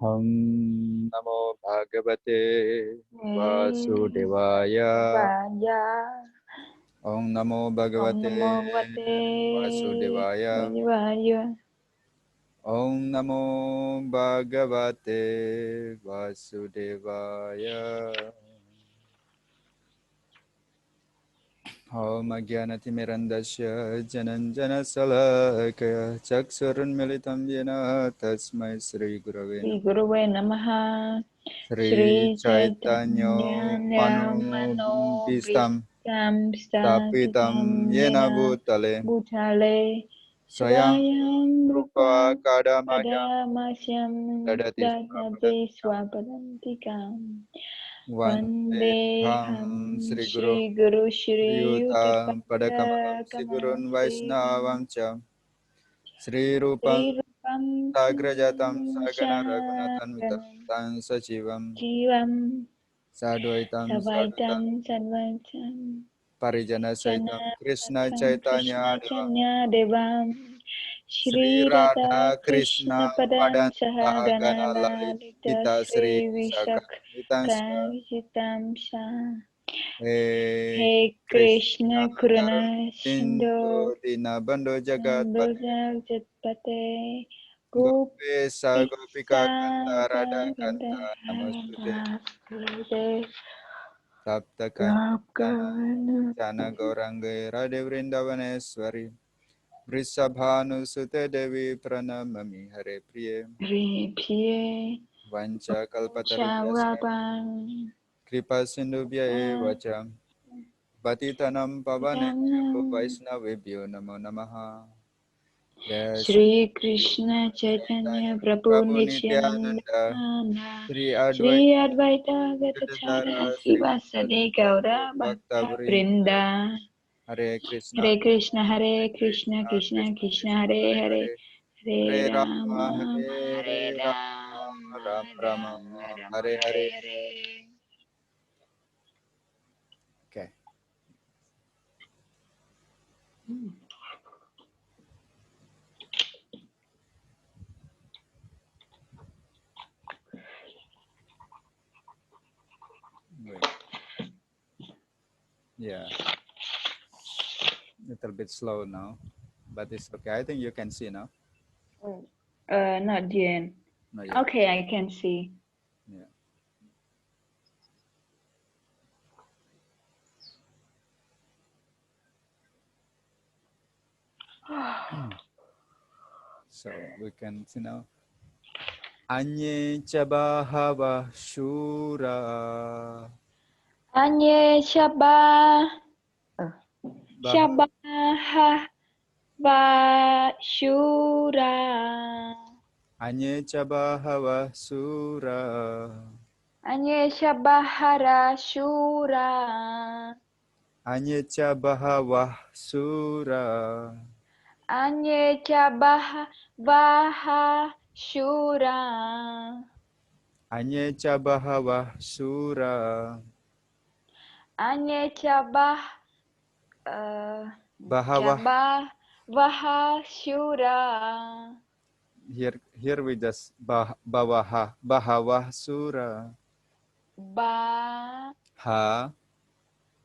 Om Namo Bhagavate Vasudevaya. Om Namo Bhagavate Vasudevaya. Om Namo Bhagavate Vasudevaya. Om Ajnanatirmirandasya Jananjana Salakaya Chakshurunmilitam Yena Tasmai Sri Gurave Namaha. Sri Sri Chaitanya Chaitanya Mano Manobhistam Tapitam Yena Bhutale Bhutale Swayam Swayam Rupa Rupa Kadamaya Kadamasyam Dadati Dadati Swapadantikam Swapadantikam Vandeham Vandeham Sri Guru Shri Guru Shri Yutam Padakamalam Yuttapada Sigurun Kamalam Vaisnavam Cham Sri Rupam Sri Rupam Sagrajatam Sagana Raghunathan Vitam Sharanam Tan Sachivam Jivam Sadvaitam Savitam Savaitam Sarvaitam Parijana Jana Saitam Krishna Satam Chaitanya Krishna Devam Chanya Devam Sri Shri Radha Radha Krishna Krishna Padang Padanta Gana Sahagana Lalita Lalita Sri Sri Sakritansa Visakha Visitam Shah He He Krishna Krishna Kuruna Sindhu Sindhu Dina Bandhu Jagat Sandhuja Jatpate Gopesa Gopika Kanta Radha Gopisa Kanta Ganda Namastute Radha Sapta Kanchana Gopka Jana Gaurange Radhe Vrindavaneshwari Vrishabhanu Sute Devi Pranamami Hare Priye Repiye Vancha Kalpatarubhyascha Charapan Kripa Sindhubhya Evacha Patitanam Pavanebhyo Vaishnavebhyo Namo Namaha Jai Shri Krishna Chaitanya Chaitanya Prabhu Prabhu Nityananda Nityananda Sri Shri Advaita Advaita Gadadhara Gadadhara Sri Srivasadi Gaura Bhakta Bhakta Vrinda Vrinda Hare Krishna Hare Krishna Krishna Krishna Krishna Krishna Hare Hare Hare Hare Hare Hare Rama Hare Hare Rama Rama Ram Rama Rama Rama Hare Hare Hare. Hare. Okay. Wait. Yeah. Little bit slow now, but it's okay. I think you can see now. Not yet. Not yet. Okay, I can see. Yeah. So we can see now. Anye Chabahava Shura. Anye Shabah Baha. Shabaha Vashura. Anye Chabahava Sura. Anye Shabahara Shura. Anye Chabahava Sura. Anye Chabaha Vaha Shura. Anye Chabahava Sura. Anye Chabah Bahawah. Chabah Vaha Shura. Here we just Bahawah Sura. Ba Ha.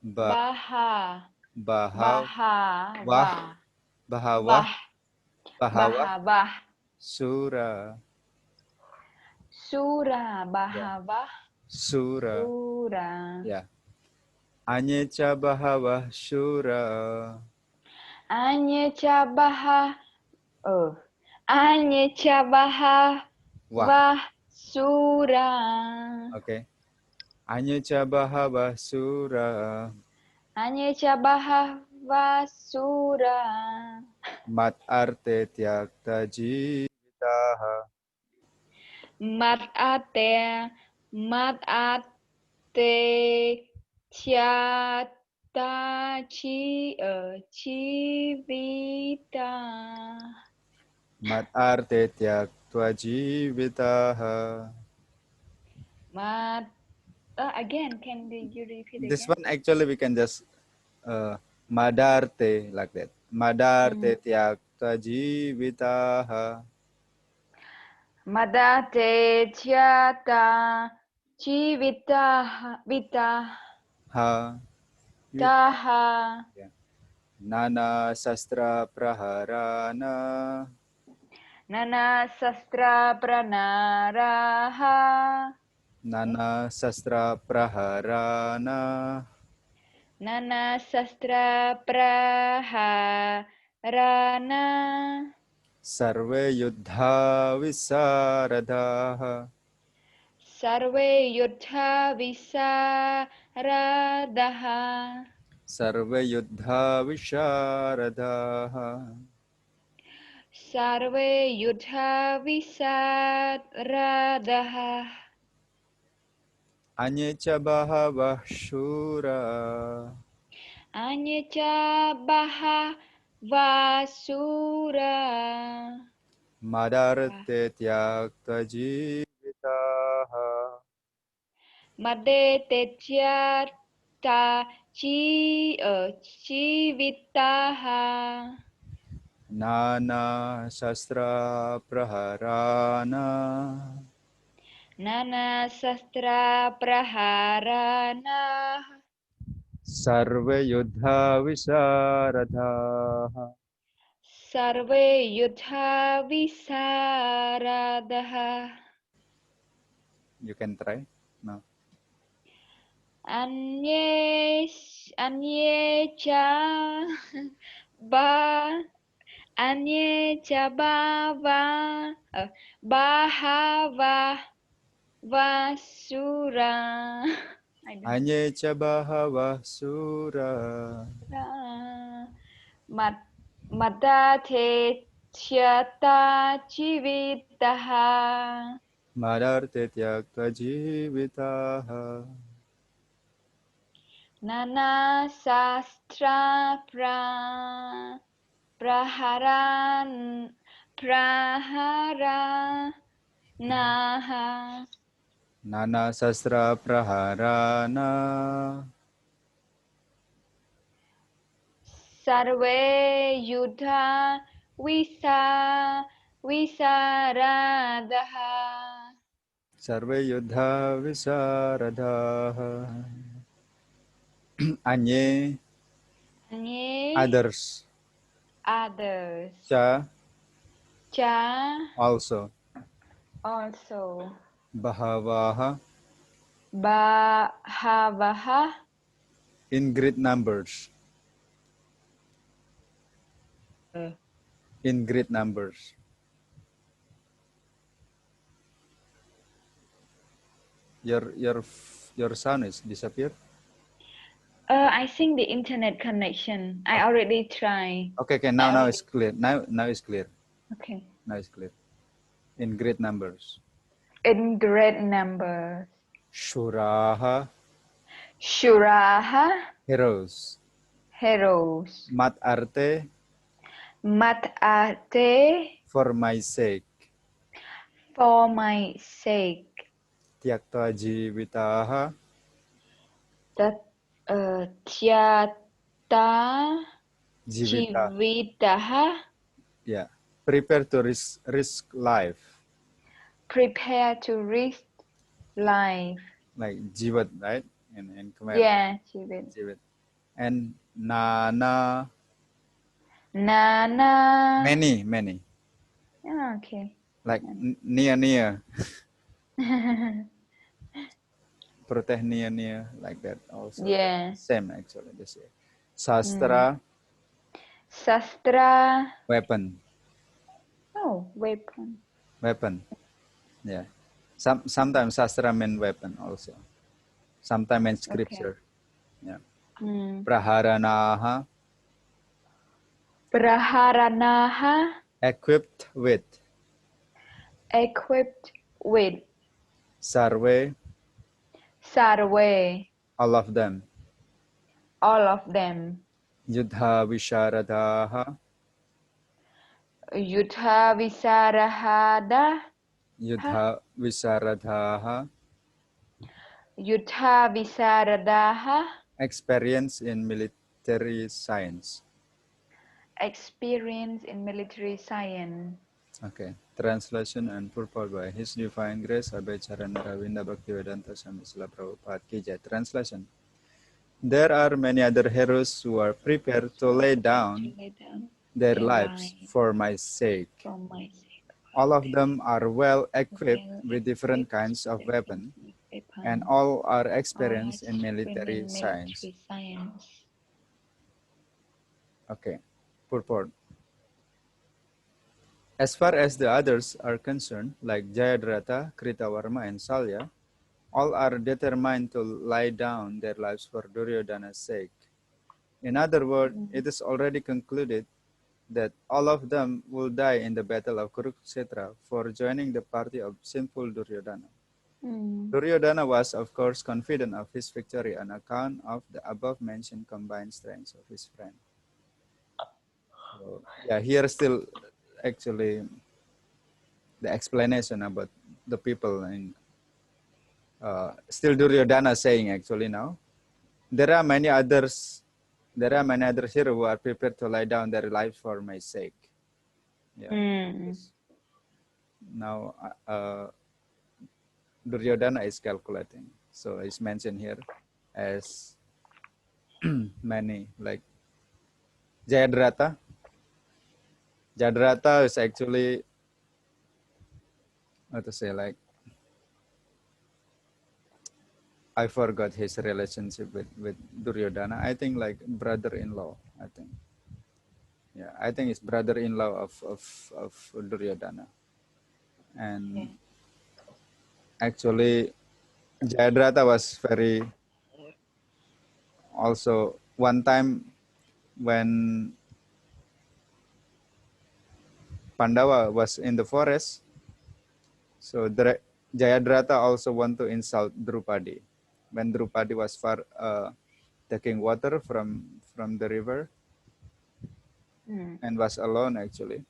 Baha Bahawah. Baha Vah Bahawah. Vah Bahawah Baha Vah Sura. Sura Yeah. Baha Vah Sura. Sura. Yeah. Anyecha Bahawah Sura. Anyecha Baha Anyecha Baha Wah. Vah Sura. Okay. Anyecha Bahawah Sura. Anyecha Baha Vah Sura. Mat arte tyakta jivitaha. Mat ate Chata Chivita. Mat arte tyakta jivitaha. Mat again, can you repeat This again? one actually we can just madarte like that. Madarte tyakta jivitaha. Madate Jyata Jivita Vita Ha. Taha Yeah. Nana Sastra Praharana. Nana Sastra Pranaraha Nana Sastra Praharana. Nana Sastra Praharana Sarve Yuddha Visaradaha. Sarve Yuddha Visaradaha Sarve Yuddha Visharadaha. Sarve Yuddha Visaradaha Anyecha Bahavah Shura. Anyecha Baha Vasura Madarte Tyakta Jivitaha. Made Tetyata Chivitaha Nana Shastra Praharana. Nana Sastra Praharana Sarve Yuddha Visaradaha. Sarve Yuddha Visaradaha You can try now. Anyecha Ba Anyecha Bhava Bahava Vasura I don't Anyecha Bahavah Sura. know. Madate Chyata Chivitaha Madarte Tyakta Jivitaha. Nana Sastra Praharan Naha Nana Sastra Praharana. Sarve Yuddha Visaradaha Sarve Yuddha Visaradaha. Anye, Anye others. others Cha, Cha also. also Bahavaha, Bahavaha in great numbers. In great numbers. Your sound is disappeared. I think the internet connection. I already tried. Okay, now it's clear. Now it's clear. Okay. Now it's clear. In great numbers. In great numbers. Shuraha, Shuraha, heroes. heroes. Mat arte, Matate, for my sake. for my sake. Tyakta jivitaha, Tyata jivita. Jivitaha. Yeah. Prepare to risk life. Prepare to risk life. Like jivat, right? In Khmer. Yeah, Jivit. Jivat. And nana, Nana. many. Oh, okay. Like near. Proteh near, like that also. Yeah. Same actually, the same. Sastra, Sastra. weapon. Oh, weapon. Weapon. Yeah. Sometimes Sastra mean weapon also. Sometimes in scripture. Yeah. Praharanaha, Praharanaha. equipped with. Equipped with. Sarve, Sarve. all of them. All of them. Yudha visharadaha, Yudha Visarahada. Yudha visaradaha, Yudha Visaradaha. experience in military science. Experience in military science. Okay. Translation and purport by His Divine Grace Abhay Charana Ravinda Bhaktivedanta Swami Srila Prabhupada Ki Jai. Translation. There are many other heroes who are prepared to lay down lay down their their lives life for my sake. for my sake. All of them are well equipped Well with different equipped kinds of different weapons, and weapons, all are all experienced in military experiment science. military science. Okay. Purport. As far as the others are concerned, like Jayadratha, Kritavarma, and Salya, all are determined to lie down their lives for Duryodhana's sake. In other words, it is already concluded that all of them will die in the battle of Kurukshetra for joining the party of sinful Duryodhana. Duryodhana was, of course, confident of his victory on account of the above-mentioned combined strengths of his friend. So, yeah, here still actually the explanation about the people in still Duryodhana saying actually now there are many others here who are prepared to lay down their lives for my sake. Yeah. Yes. Now Duryodhana is calculating, so it's mentioned here as many like Jayadratha. Jayadratha is actually what to say, like I forgot his relationship with Duryodhana. I think like brother-in-law. I think. Yeah, I think it's brother-in-law of Duryodhana. And actually, Jayadratha was very also one time when Pandava was in the forest. So Jayadratha also want to insult Drupadi. When Drupadi was far taking water from the river and was alone actually,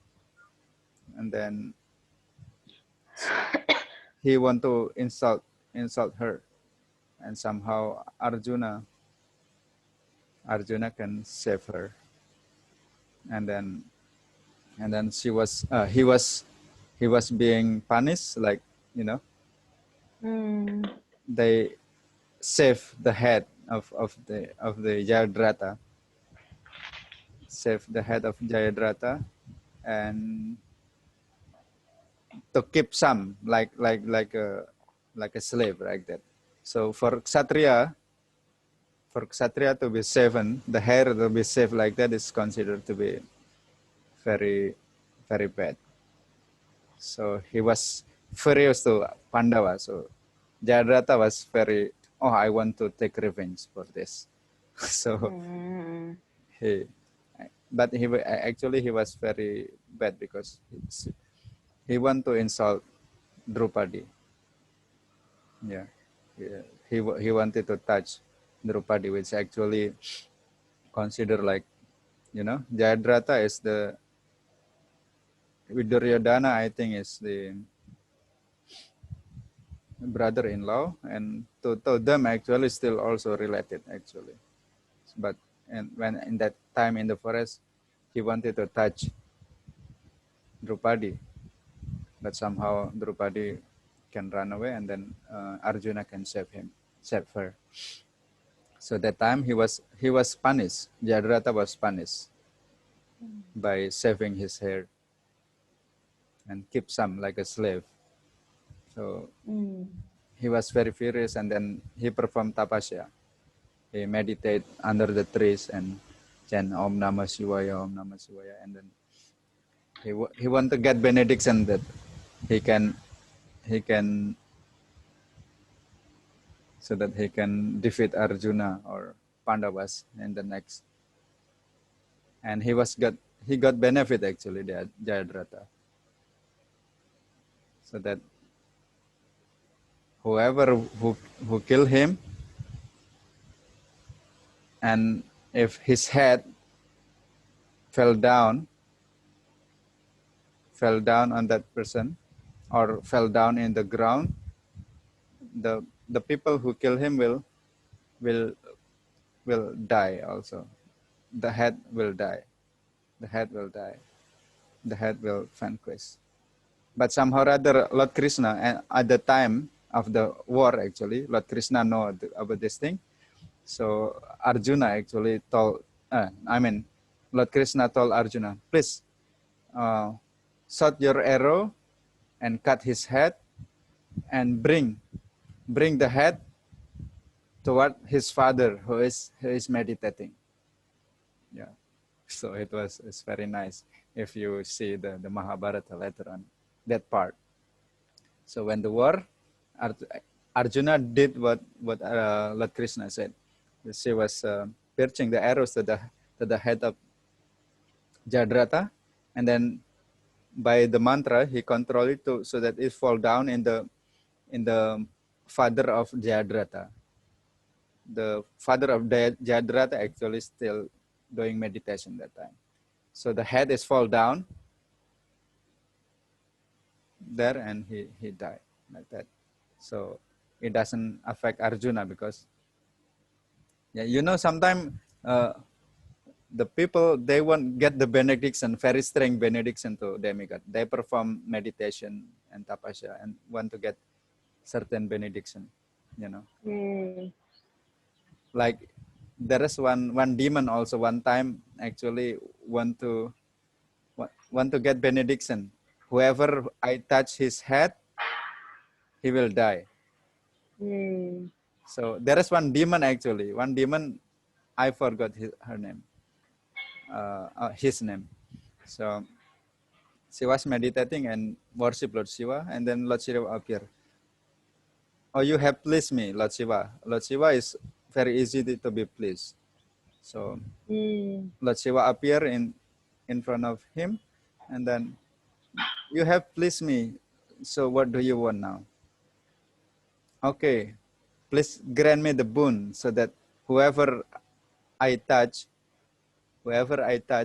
and then he want to insult her, and somehow Arjuna can save her, and then he was being punished, like you know they save the head of the Jayadratha, save the head of Jayadratha, and to keep some like a slave like that. So for kshatriya to be saved, the hair to be saved like that is considered to be very very bad. So he was furious to Pandava. So Jayadratha was very, oh, I want to take revenge for this. So he, but actually he was very bad because he want to insult Drupadi. Yeah, yeah. He wanted to touch Drupadi, which actually consider like, Jayadratha is the with Duryodhana, I think is the brother-in-law, and to them actually still also related actually. But and when in that time in the forest, he wanted to touch Drupadi, but somehow Drupadi can run away, and then Arjuna can save her. So that time he was punished. Jayadratha was punished by saving his hair and keep some like a slave. So he was very furious, and then he performed tapasya. He meditate under the trees and chant Om Namah Shivaya, Om Namah Shivaya, and then he want to get benediction that he can he can so that he can defeat Arjuna or Pandavas in the next. And he got benefit actually, the Jayadratha, so that whoever who kill him, and if his head fell down on that person or fell down in the ground, the people who kill him will will die also. The head will die. The head will die. The head will vanquish. But somehow or other, Lord Krishna, and at the time of the war, actually, Lord Krishna know about this thing. So Arjuna actually told, Lord Krishna told Arjuna, please shot your arrow and cut his head and bring the head toward his father who is meditating. Yeah. So it's very nice if you see the Mahabharata later on, that part. So when the war, Arjuna did what Lord Krishna said. She was piercing the arrows to the head of Jadratha, and then by the mantra he controlled it so that it fall down in the father of Jadratha. The father of Jadratha actually still doing meditation that time. So the head is fall down there, and he died like that. So it doesn't affect Arjuna because, yeah, sometimes the people, they won't get the benediction, very strong benediction to demigod. They perform meditation and tapasya and want to get certain benediction, Like there is one demon also one time actually want to get benediction. Whoever I touch his head, he will die. So there is one demon actually. One demon, I forgot her name, his name. So she was meditating and worship Lord Shiva, and then Lord Shiva appear. Oh, you have pleased me, Lord Shiva. Lord Shiva is very easy to be pleased. So Lord Shiva appear in front of him, and then, you have pleased me. So what do you want now? Okay, please grant me the boon so that whoever I touch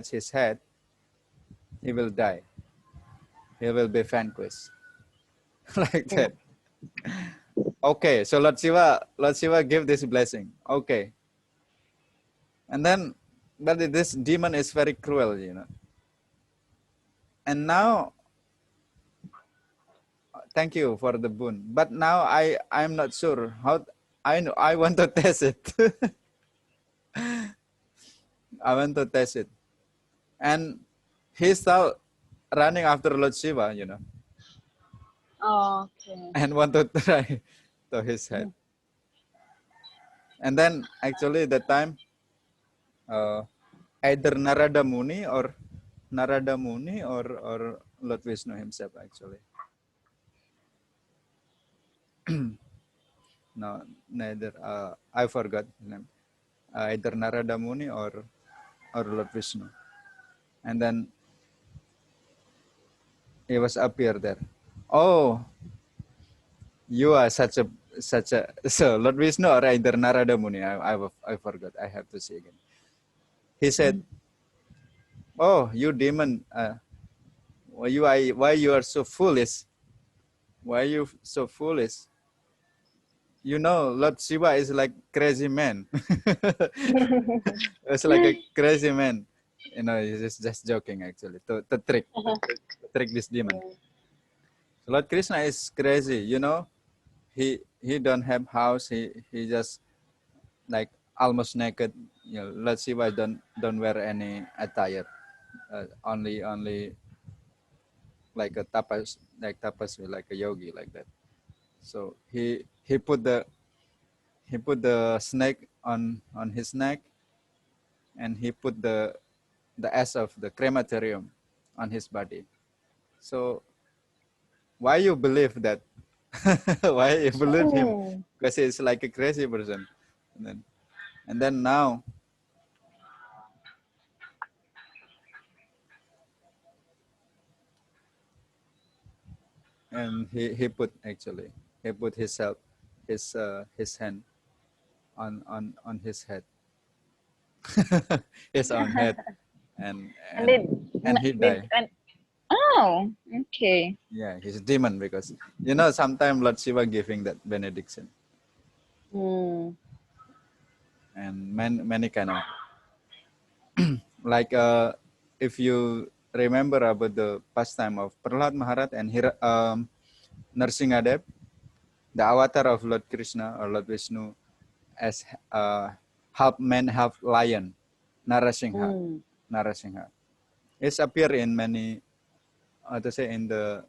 his head, he will die. He will be vanquished. Like that. Okay, so Lord Shiva give this blessing. Okay. And then, but this demon is very cruel, And now, thank you for the boon. But now I'm not sure how. I want to test it. I want to test it. And he started running after Lord Shiva, Okay. and want to try to his head. And then actually that time, either Narada Muni or Lord Vishnu himself actually. No, neither. I forgot his name. Either Narada Muni or Lord Vishnu. And then he was appear there. Oh, you are such a so Lord Vishnu or either Narada Muni. I forgot. I have to see again. He said, "Oh, you demon, why you are so foolish? Why are you so foolish? Lord Shiva is like crazy man. It's like a crazy man. He's just joking actually to trick this demon. So Lord Krishna is crazy. He don't have house. He just like almost naked. Lord Shiva don't wear any attire. Only like a tapas, like a yogi like that. So he put the snake on his neck, and he put the ash of the crematorium on his body. So why you believe that? Why you believe him? Because he's like a crazy person. And then now, and he put his hand on his head, his own head, and he died. Oh, okay. Yeah, he's a demon because sometimes Lord Shiva giving that benediction, and many kind of like if you remember about the pastime of Prahlad Maharaj and Narsingadev, the avatar of Lord Krishna or Lord Vishnu, as half man, half lion, Narasingha. Narasingha. It's appear in many, to say, in the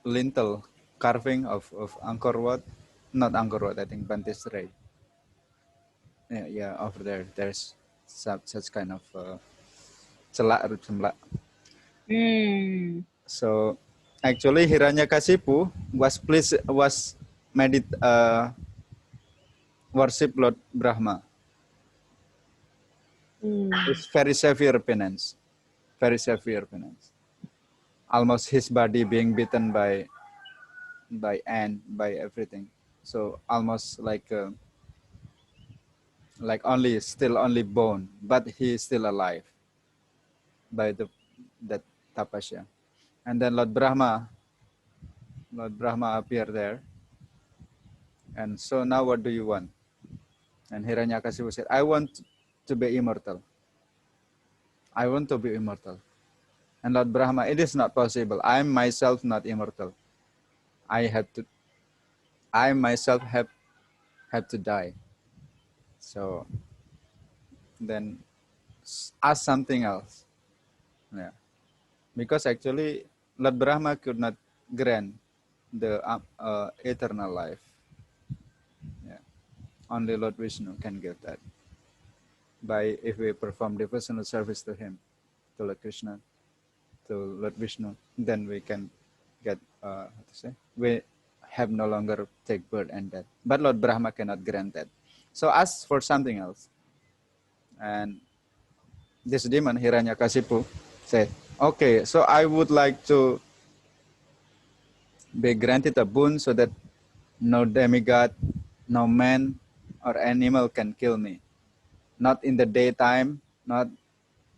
lintel carving of Angkor Wat, not Angkor Wat, I think Banteserai. Yeah, over there, there's such kind of celak. So actually Hiranyakasipu was worship Lord Brahma. It's very severe penance, very severe penance. Almost his body being beaten by ant, by everything. So almost like only bone, but he is still alive by that tapasya. And then Lord Brahma appeared there. And so now what do you want? And Hiranyakasipu said, I want to be immortal. I want to be immortal. And Lord Brahma, it is not possible. I am myself not immortal. I myself have to die. So then ask something else. Yeah. Because actually Lord Brahma could not grant the eternal life. Yeah. Only Lord Vishnu can give that. If we perform devotional service to him, to Lord Krishna, to Lord Vishnu, then we can get, we have no longer take birth and death. But Lord Brahma cannot grant that. So ask for something else. And this demon, Hiranyakasipu, said, okay, so I would like to be granted a boon so that no demigod, no man or animal can kill me. Not in the daytime, not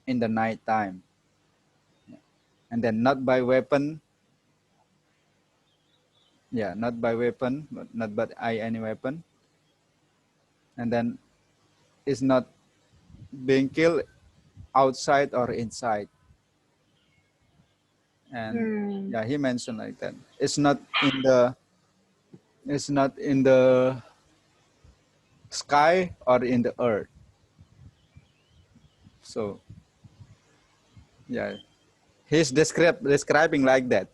in the night time. And then not by weapon. Yeah, not by weapon, but not by any weapon. And then it's not being killed outside or inside. And yeah, he mentioned like that. It's not in the sky or in the earth. So yeah, he's describing like that.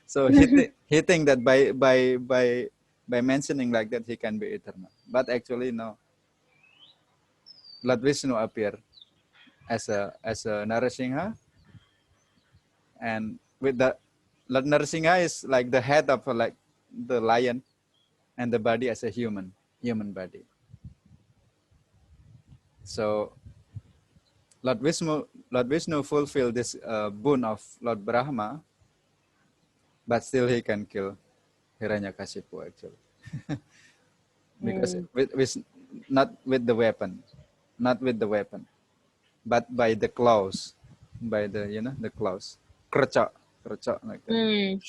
So he think that by mentioning like that he can be eternal. But actually no. Lord Vishnu appear as a Narasingha, and with the Lord Narasingha is like the head of like the lion, and the body as a human body. So Lord Vishnu fulfilled this boon of Lord Brahma, but still he can kill Hiranyakasipu actually. Because with not with the weapon, but by the claws, by the claws, kercok like that.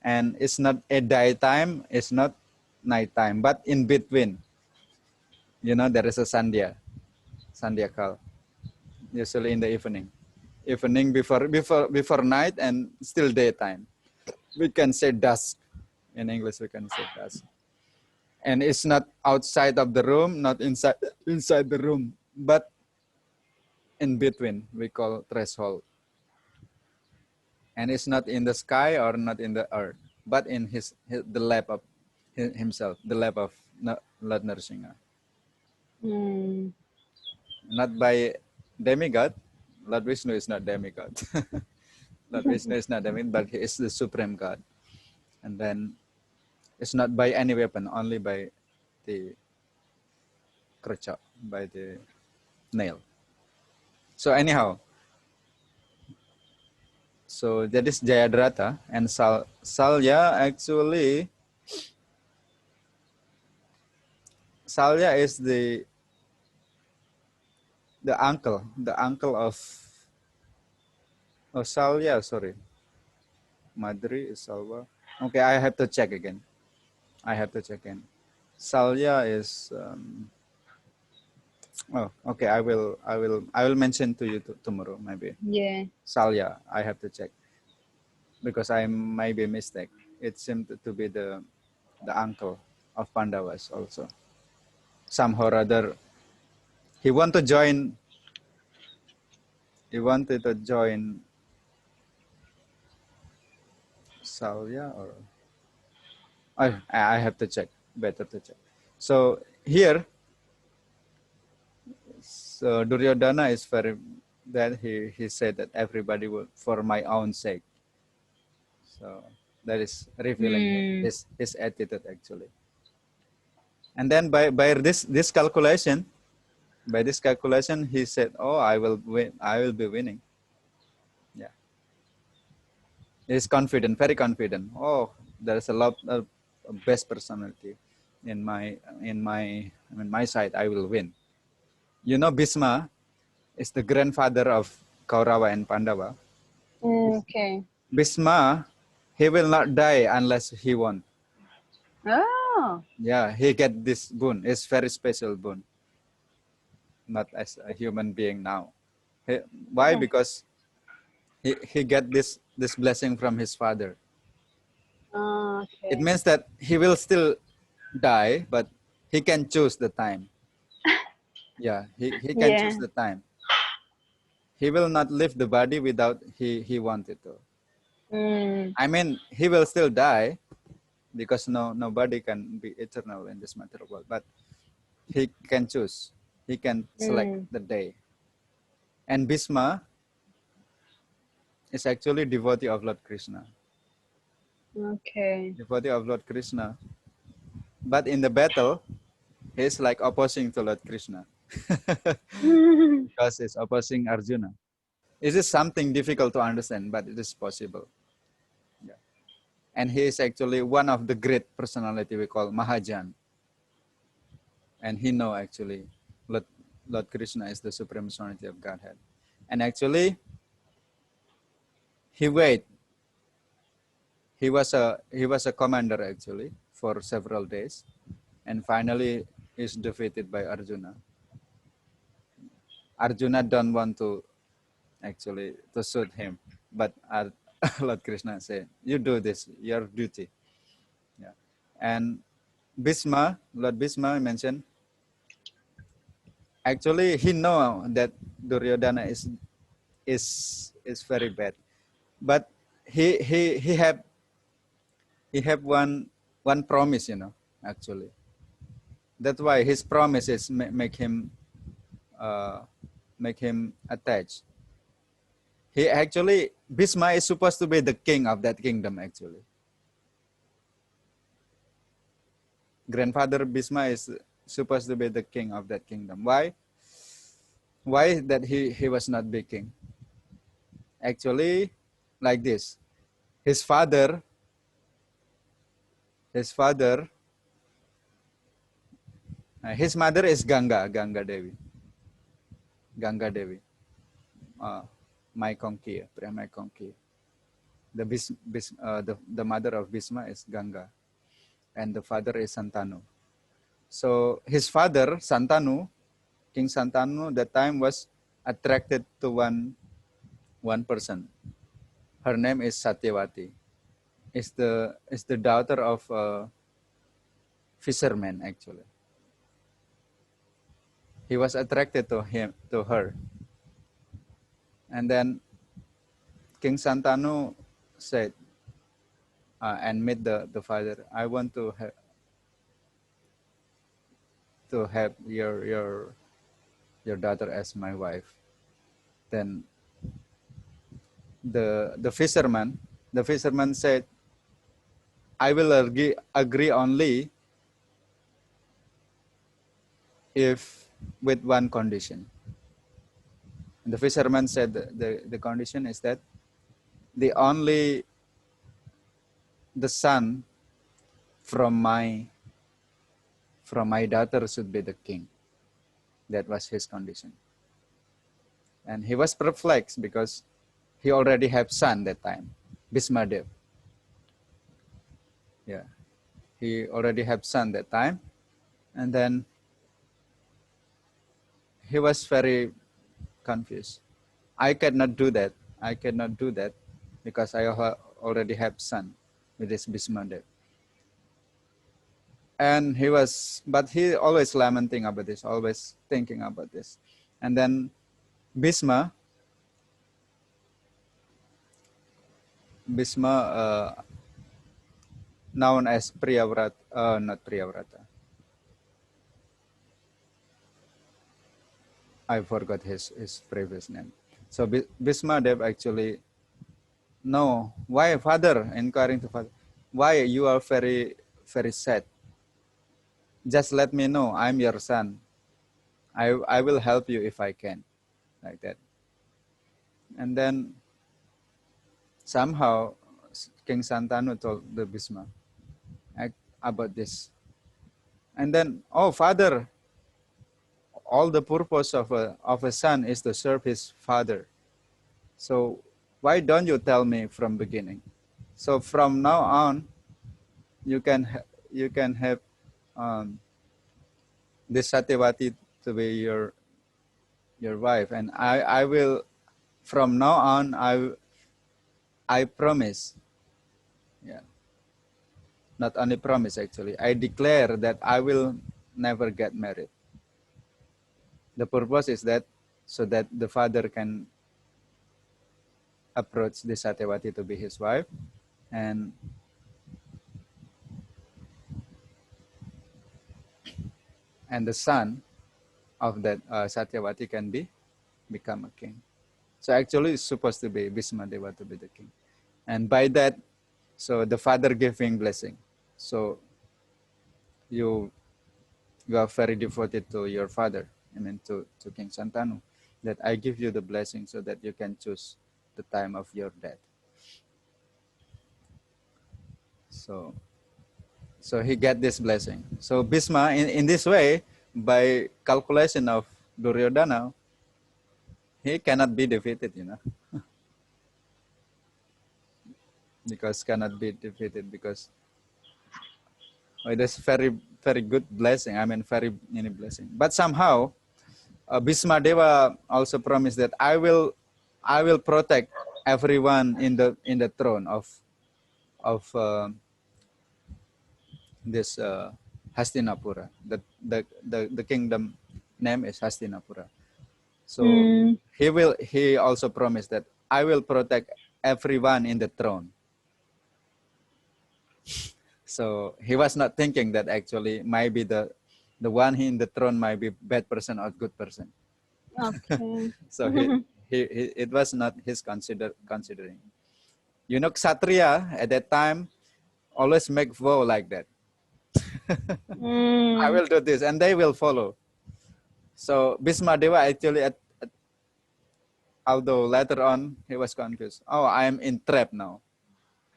And it's not a daytime, it's not nighttime, but in between, there is a sandhya call, usually in the evening before night and still daytime. We can say dusk. In English, we can say dusk. And it's not outside of the room, not inside the room, but in between, we call threshold. And it's not in the sky or not in the earth, but in the lap of himself, the lap of Lord Nrsimha. Not by demigod. Lord Vishnu is not demigod. Lord Vishnu is not demigod, but he is the supreme God. And then it's not by any weapon, only by the kercok, by the nail. So anyhow, so that is Jayadratha, and Salya actually, Salya is the uncle of Salya, sorry. Madri is Salva. Okay, I have to check again. Salya is Oh, okay. I will mention to you tomorrow maybe. Yeah. Salya, I have to check because I may be mistake. It seemed to be the uncle of Pandavas also. Somehow or other, he want to join. He wanted to join Salya or I have to check. Better to check. So here, so Duryodhana is very that he said that everybody will for my own sake. So that is revealing Mm. his attitude actually. And then by this calculation, by this calculation, he said, "Oh, I will win. I will be winning." Yeah, he's confident, very confident. Oh, there's a lot of best personality in my side. I will win. You know, Bhisma is the grandfather of Kaurava and Pandava. Okay. Bhisma, he will not die unless he won. Oh. Yeah, he get this boon. It's very special boon, not as a human being now. Why? Oh. Because he get this blessing from his father. It Okay. means that he will still die, but he can choose the time. Yeah, he can choose Yeah. the time. He will not leave the body without he wanted to. Mm. I mean, he will still die because nobody can be eternal in this material world, but he can choose. He can select Mm. the day. And Bhisma is actually devotee of Lord Krishna. Okay. Devotee of Lord Krishna. But in the battle, he's like opposing to Lord Krishna. Because he's opposing Arjuna. It is something difficult to understand, but it is possible. Yeah. And he is actually one of the great personality we call Mahajan. And he know actually Lord Krishna is the supreme personality of Godhead. And actually, he wait. He was a commander actually for several days, and finally is defeated by Arjuna. Arjuna don't want to actually to shoot him, but Lord Krishna said, "You do this, your duty." Yeah, and Bhisma, Lord Bhisma mentioned actually he know that Duryodhana is very bad, but he have one promise, actually. That's why his promise is uh, make him attached. He actually Bhisma is supposed to be the king of that kingdom actually. Grandfather Bhisma is supposed to be the king of that kingdom. Why? Why that he was not the king? Actually, like this. His father, his father, his mother is Ganga Devi. Ganga Devi. Uh, Maikongki, Priya Maikongki. The mother of Bhisma is Ganga, and the father is Santanu. So his father, Santanu, King Santanu, that time was attracted to one person. Her name is Satyavati. Is the daughter of a fisherman actually. He was attracted to her, and then King Santanu said and met the father. I want to have your daughter as my wife. Then the fisherman said, I will agree only if with one condition. And the fisherman said the condition is that the only the son from my daughter should be the king. That was his condition. And he was perplexed because he already have son that time, Bhismadev. Yeah, he already have son that time, and then he was very confused. I cannot do that. I cannot do that because I already have son with this Bhismadev. And but he always lamenting about this, always thinking about this. And then Bhisma, known as Priyavrata, not Priyavrata. I forgot his previous name. So Bhismadev actually, no, why father, inquiring to father, why you are very, very sad? Just let me know, I'm your son. I will help you if I can, like that. And then somehow King Santanu told the Bhisma about this. And then, oh father, all the purpose of a son is to serve his father. So why don't you tell me from beginning? So from now on, you can have this Satyavati to be your wife, and I will from now on I promise, yeah, not only promise actually, I declare that I will never get married. The purpose is that so that the father can approach the Satyavati to be his wife, and the son of that Satyavati can become a king. So actually it's supposed to be Bhismadeva to be the king. And by that, so the father giving blessing. So you are very devoted to your father, I mean to King Santanu, that I give you the blessing so that you can choose the time of your death. So he get this blessing. So Bhisma, in this way, by calculation of Duryodhana, he cannot be defeated, because cannot be defeated because it is very, very good blessing. I mean, very many blessing. But somehow, Bhisma Deva also promised that I will protect everyone in the throne of this Hastinapura. The kingdom name is Hastinapura. So he also promised that I will protect everyone in the throne. So he was not thinking that actually maybe the one in the throne might be bad person or good person. Okay. So he it was not his considering. Kshatriya at that time always make vow like that. I will do this and they will follow. So Bhisma Deva actually, although later on he was confused. Oh, I am in trap now.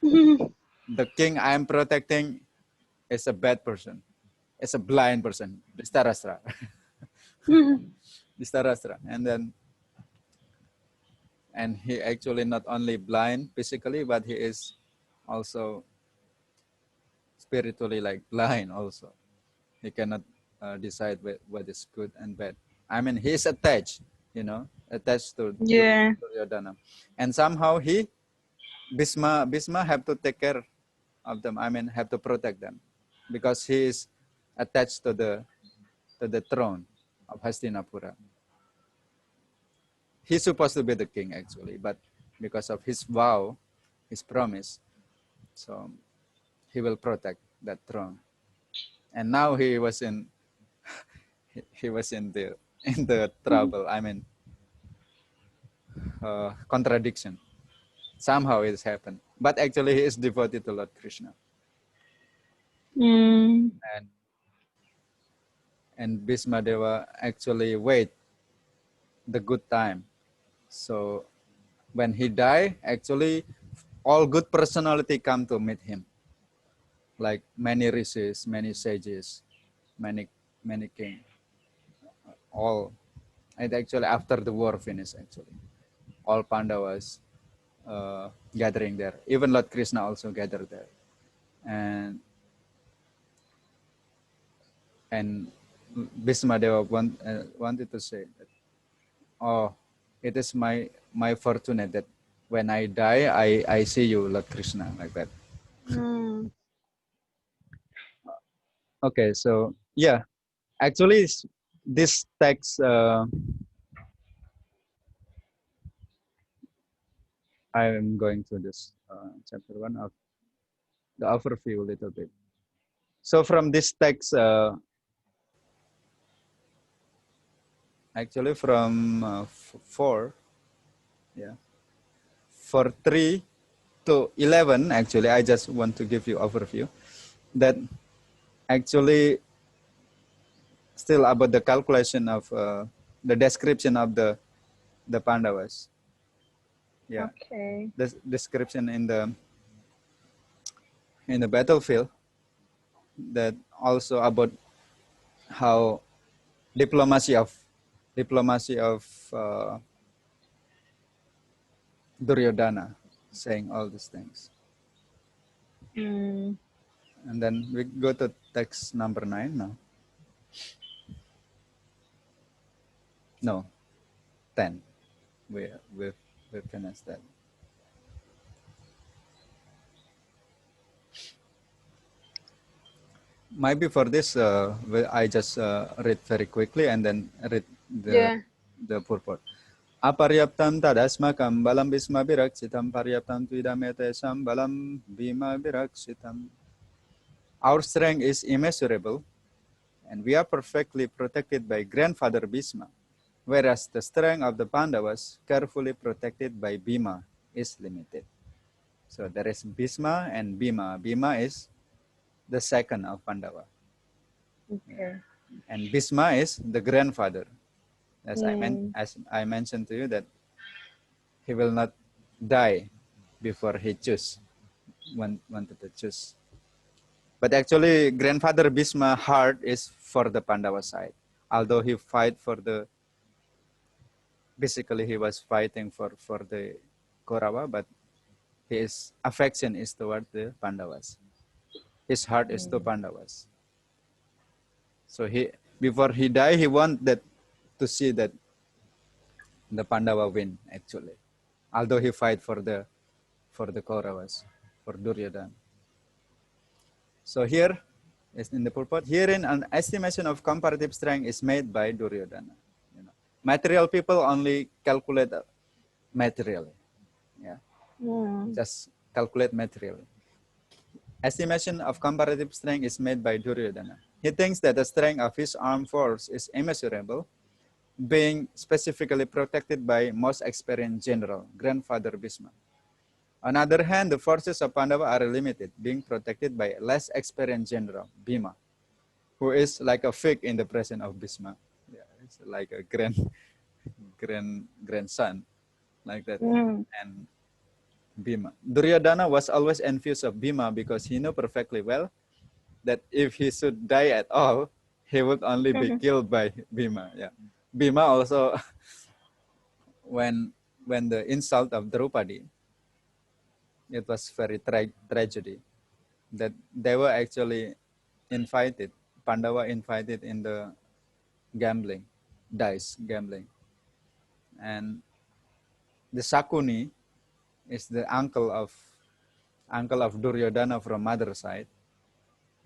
The king I am protecting is a bad person. It's a blind person. Dhritarashtra. Dhritarashtra. And he actually not only blind physically, but he is also spiritually like blind also. He cannot decide what is good and bad. I mean, he's attached, attached to Duryodhana. And somehow Bhisma have to take care of them. I mean, have to protect them because he is attached to the throne of Hastinapura. He's supposed to be the king actually, but because of his vow, his promise, so he will protect that throne. And now he was in the trouble. I mean, contradiction. Somehow it's happened, but actually he is devoted to Lord Krishna. And Bhisma Deva actually wait the good time. So when he died, actually all good personality come to meet him, like many rishis, many sages, many king, all. And actually after the war finished, actually all Pandavas gathering there. Even Lord Krishna also gathered there, and Bhisma Deva wanted to say that, oh, it is my fortunate that when I die, I see you, Lord Krishna, like that. Mm. Okay, so yeah, actually, this text, I am going to this chapter 1 of the overview a little bit. So from this text, actually from 4, yeah, for 3 to 11, actually, I just want to give you overview that actually still about the calculation of the description of the Pandavas. Yeah, Okay. the description in the battlefield, that also about how diplomacy of uh, Duryodhana saying all these things. Mm. And then we go to text number 9 now. No, 10. We finished that. Maybe for this, I just read very quickly and then read Yeah. the purport. Aparyaptam tadasmakam balam bhisma viraksitam paryaptam tvidamyatesam balam bhima viraksitam. Our strength is immeasurable, and we are perfectly protected by grandfather Bhisma, whereas the strength of the Pandavas, carefully protected by Bhima, is limited. So there is Bhisma and Bhima. Bhima is the second of Pandava. Okay. And Bhisma is the grandfather. As Mm. I mentioned to you that he will not die before he wanted to choose. But actually, grandfather Bhisma heart is for the Pandava side. Although he fight for basically he was fighting for the Kaurava, but his affection is toward the Pandavas. His heart is to Pandavas. So before he died, he wanted to see that the Pandava win actually. Although he fight for the Kauravas, for Duryodhana. So here is in the purport. Herein an estimation of comparative strength is made by Duryodhana. Material people only calculate materially. Yeah. Mm. Just calculate materially. Estimation of comparative strength is made by Duryodhana. He thinks that the strength of his armed force is immeasurable, being specifically protected by most experienced general, grandfather Bhisma. On the other hand, the forces of Pandava are limited, being protected by less experienced general, Bhima, who is like a fig in the presence of Bhisma. Yeah, it's like a grandson, like that. Mm. And Bhima. Duryodhana was always envious of Bhima because he knew perfectly well that if he should die at all, he would only be killed by Bhima. Yeah. Bhima also, when the insult of Draupadi, it was very tragedy that they were actually invited, Pandava invited in the gambling, dice gambling. And the Sakuni is the uncle of Duryodhana from mother side.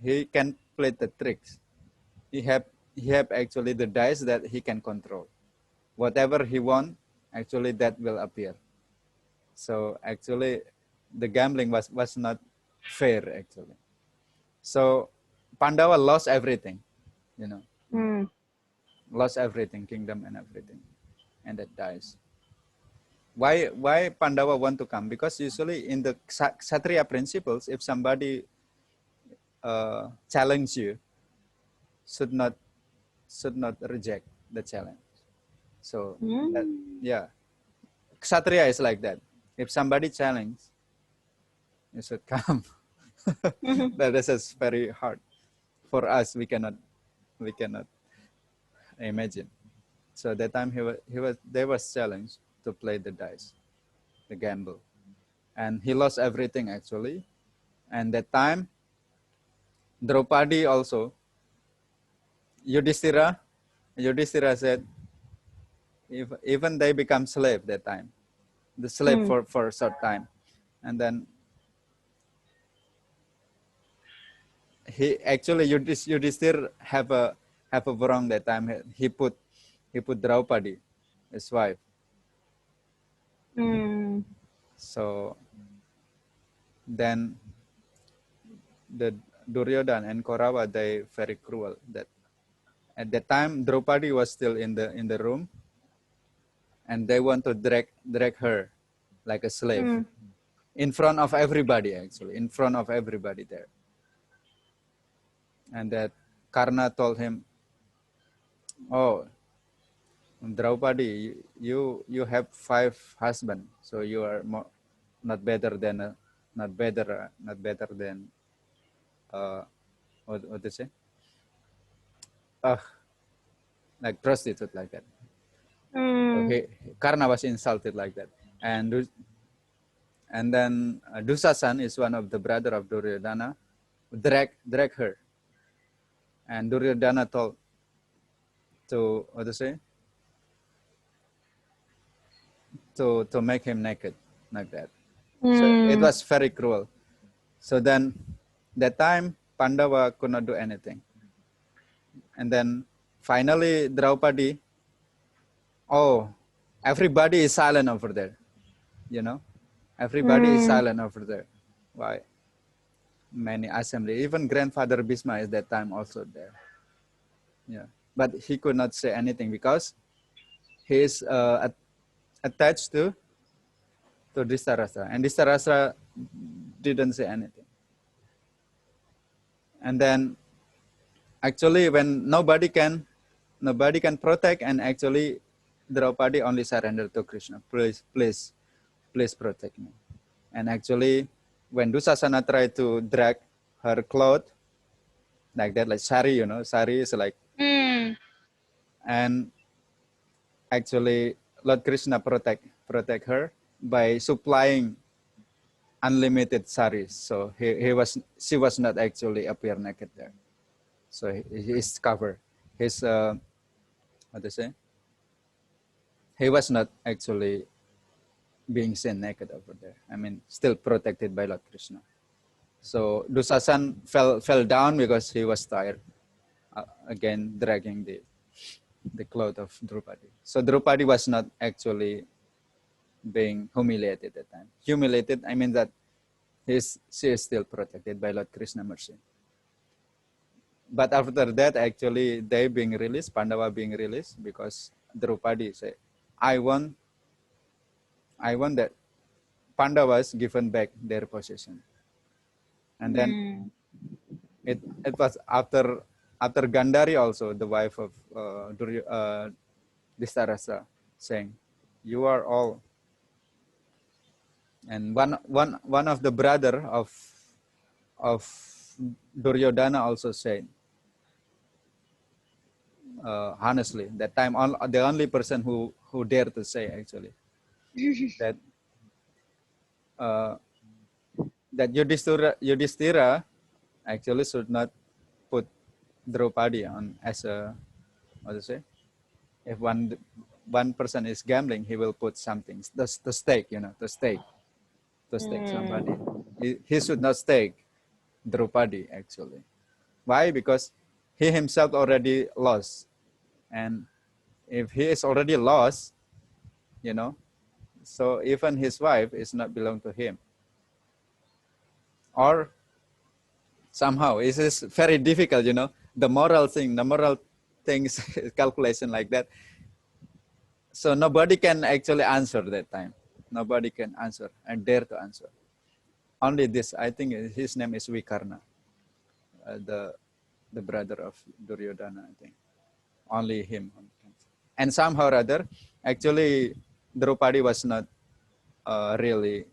He can play the tricks. He have actually the dice that he can control. Whatever he want, actually that will appear. So actually, the gambling was not fair actually. So Pandava lost everything, you know, Mm. lost everything, kingdom and everything, and that dies. Why Pandava want to come? Because usually in the Kshatriya principles, if somebody challenge you, should not reject the challenge. So that, Mm. yeah, Kshatriya is like that. If somebody challenge, you should come. That is very hard for us. We cannot imagine. So that time they was challenged to play the dice, the gamble, and he lost everything actually. And that time Draupadi also Yudhishthira said, if even they become slave that time, the slave for a short time, and then he actually Yudhishthira have a wrong that time. He put Draupadi, his wife. So then the Duryodhana and Kaurava, they very cruel. That at that time Draupadi was still in the room, and they want to drag her like a slave in front of everybody, actually in front of everybody there. And that Karna told him, "Oh, Draupadi, you have 5 husbands, so you are not better than what to say, like prostitute like that." So Karna was insulted like that, and then Dusasan is one of the brother of Duryodhana, drag her, and Duryodhana told to what to say, to make him naked like that. So it was very cruel. So then that time Pandava could not do anything, and then finally Draupadi, oh, everybody is silent over there, everybody is silent over there. Why? Many assembly, even grandfather Bhisma is that time also there. Yeah, but he could not say anything because he is attached to Dhritarashtra, and Dhritarashtra didn't say anything. And then actually when nobody can protect, and actually Draupadi only surrendered to Krishna. Please protect me. And actually when Dusasana tried to drag her cloth like that, like sari, sari is like, and actually Lord Krishna protect her by supplying unlimited saris. So she was not actually appear naked there. So he's covered. His what to say? He was not actually being seen naked over there. I mean, still protected by Lord Krishna. So Dusasan fell down because he was tired. Again, dragging the cloth of Draupadi. So Draupadi was not actually being humiliated at that time. Humiliated, I mean that she is still protected by Lord Krishna mercy. But after that, actually, they being released, Pandava being released, because Draupadi said, I want that Pandavas given back their possession. And then it was after Gandhari also, the wife of Dhritarashtra, saying, you are all. And one of the brother of Duryodhana also said, honestly, that time the only person who dared to say actually that that Yudhishthira actually should not put Draupadi on as a, what to say, if one person is gambling, he will put something, the stake, to stake somebody. He should not stake Draupadi actually. Why? Because he himself already lost, and if he is already lost, so even his wife is not belong to him. Or somehow it is very difficult, the moral things calculation like that. So nobody can actually answer that time. Nobody can answer and dare to answer. Only this, I think his name is Vikarna, the brother of Duryodhana, I think. Only him. And somehow or other, actually, Draupadi was not really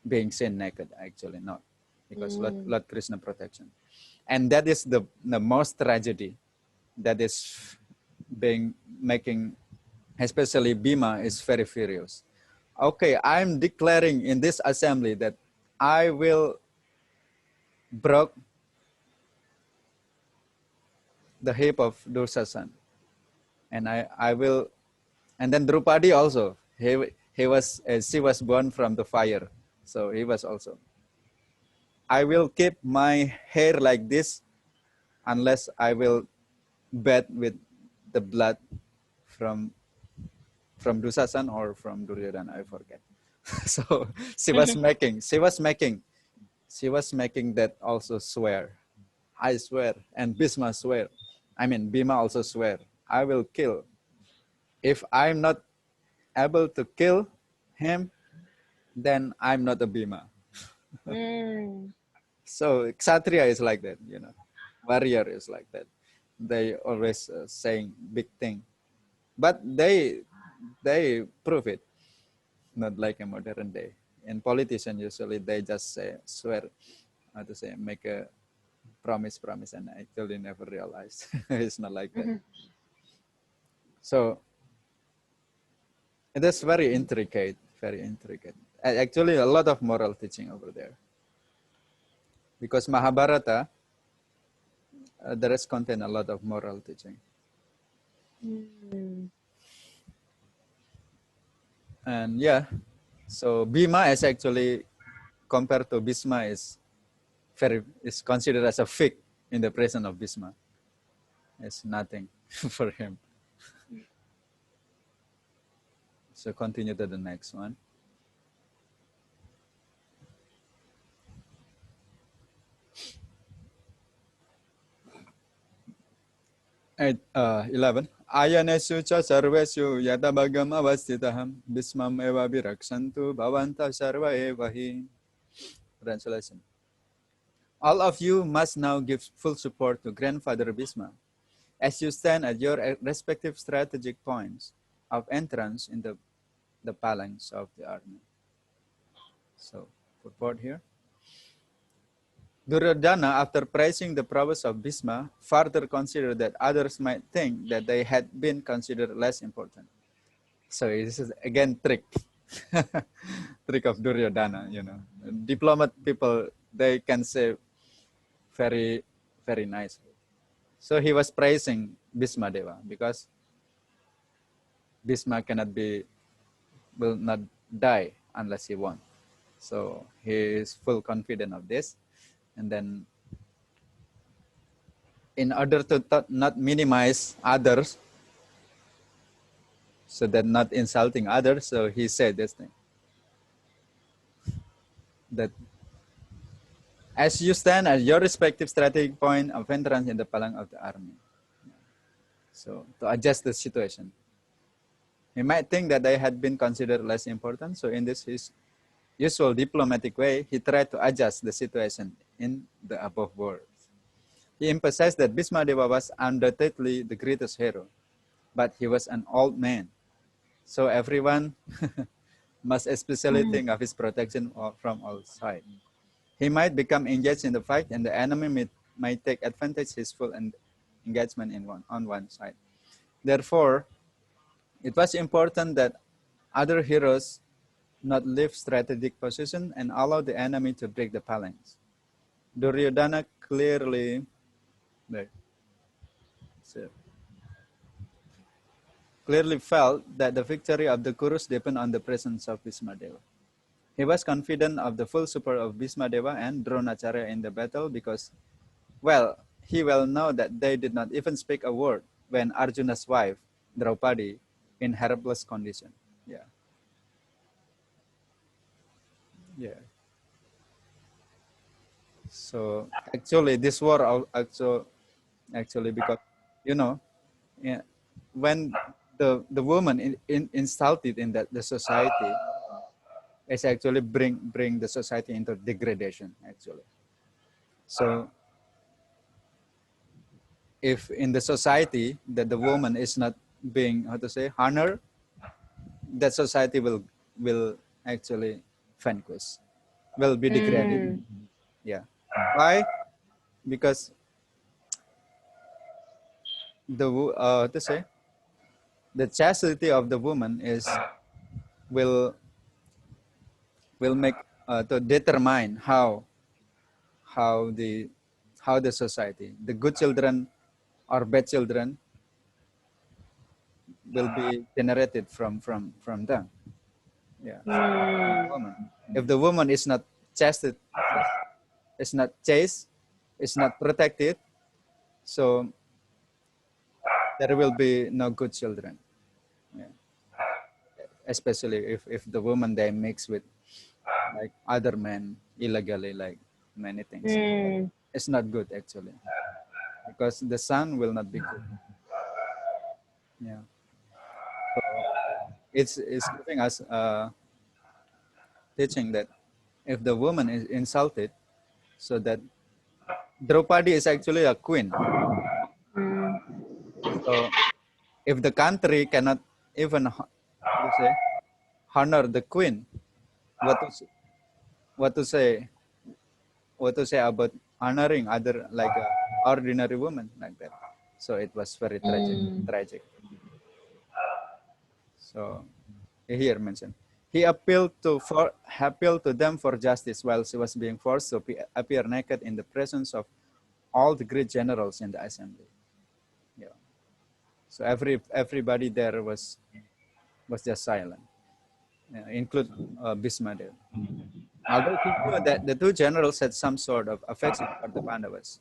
being seen naked, actually, not. Because Lord Krishna protection. And that is the most tragedy that is making, especially Bhima is very furious. Okay, I'm declaring in this assembly that I will break the hip of Dursasan, and I will, and then Drupadi also, he was, she was born from the fire, so he was also. I will keep my hair like this unless I will bathe with the blood from Dusasan or from Duryodhana, I forget. So she was making that also swear. I swear, and Bhishma swear. I mean, Bhima also swear. I will kill. If I'm not able to kill him, then I'm not a Bhima. Mm. So Kshatriya is like that, warrior is like that. They always saying big thing, but they prove it, not like a modern day. In politician, usually they just say, swear, how to say, make a promise, and actually never realize. It's not like that. So it is very intricate, very intricate. Actually, a lot of moral teaching over there. Because Mahabharata, there is contain a lot of moral teaching. Mm. And yeah, so Bhima is actually, compared to Bhisma, is considered as a fig in the presence of Bhisma. It's nothing for him. So continue to the next one. 11. Ayanesu cha sarvesu yatabhagam avastitaham Bhismam eva viraksantu bhavanta sarva evahi. Translation. All of you must now give full support to Grandfather Bhisma as you stand at your respective strategic points of entrance in the phalanx of the army. So, purport here. Duryodhana, after praising the prowess of Bhisma, further considered that others might think that they had been considered less important. So this is again trick, trick of Duryodhana. Diplomat people, they can say very, very nicely. So he was praising Bhisma Deva because Bhisma will not die unless he wants. So he is full confident of this. And then in order to not minimize others, so that not insulting others, so he said this thing, that as you stand at your respective strategic point of entrance in the phalanx of the army, so to adjust the situation. He might think that they had been considered less important, so in this his usual diplomatic way, he tried to adjust the situation in the above words. He emphasized that Bhisma Deva was undoubtedly the greatest hero, but he was an old man. So everyone must especially think of his protection from all sides. He might become engaged in the fight and the enemy might take advantage of his full engagement on one side. Therefore, it was important that other heroes not leave strategic position and allow the enemy to break the phalanx. Duryodhana clearly felt that the victory of the Kurus depended on the presence of Bhisma Deva. He was confident of the full support of Bhisma Deva and Dronacharya in the battle because, well, he well know that they did not even speak a word when Arjuna's wife, Draupadi, in helpless condition. Yeah. So actually, this war actually because, when the woman insulted in the society, is actually bring the society into degradation actually. So if in the society that the woman is not being, honored, that society will actually vanquish, will be degraded. Yeah. Why? Because the chastity of the woman will make to determine how the society, the good children or bad children will be generated from them. Yeah. Mm. Woman. If the woman is not chaste, is not chaste, is not protected, so there will be no good children. Yeah. Especially if the woman they mix with like other men illegally, like many things. Mm. It's not good actually, because the son will not be good. Yeah. So it's giving us teaching that if the woman is insulted, so that Draupadi is actually a queen. Mm. So if the country cannot even you say honor the queen, what to what to say what to say about honoring other like ordinary woman like that. So it was very tragic. Mm. Tragic. So here mentioned he appealed to them for justice while she was being forced to appear naked in the presence of all the great generals in the assembly. Yeah. So everybody there was just silent, include Bhismadev. Although he knew that the two generals had some sort of affection for the Pandavas,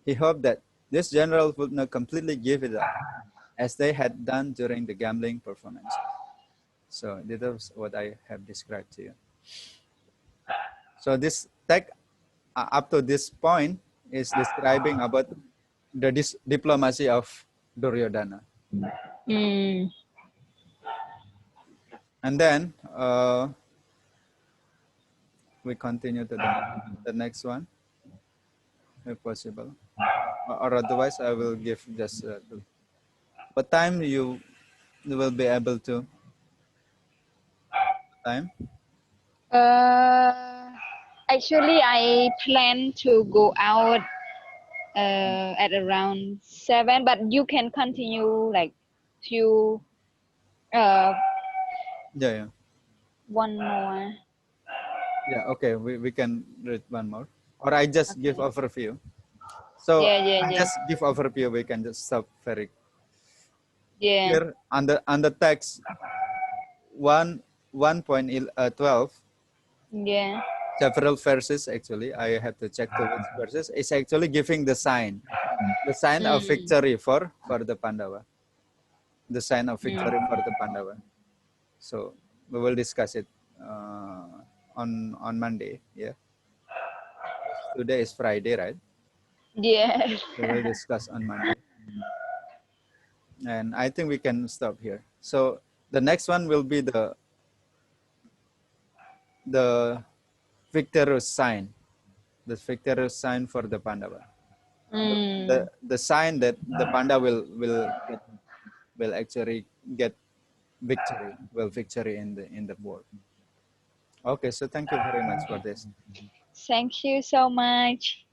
he hoped that this general would not completely give it up, as they had done during the gambling performance. So this is what I have described to you. So this text up to this point is describing about the diplomacy of Duryodhana. Mm. And then we continue to the next one, if possible. Or otherwise, I will give just what time you will be able to time. Actually, I plan to go out at around 7, but you can continue like few Yeah. one more. Yeah. Okay. We can read one more, or I just give Okay. overview. So I Yeah. just give overview. We can just stop very Yeah. here on the text 1.12. Yeah. Several verses actually. I have to check to which verses. It's actually giving the sign of Mm. victory for the Pandava, the sign of victory Mm. for the Pandava. So we will discuss it on Monday. Yeah, today is Friday, right? Yeah. We will discuss on Monday, and I think we can stop here. So the next one will be the victorious sign, for the Pandava. Mm. The sign that the Panda will actually get victory in the war. Okay, so thank you very much for this. Thank you so much.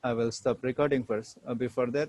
I will stop recording first. Before that,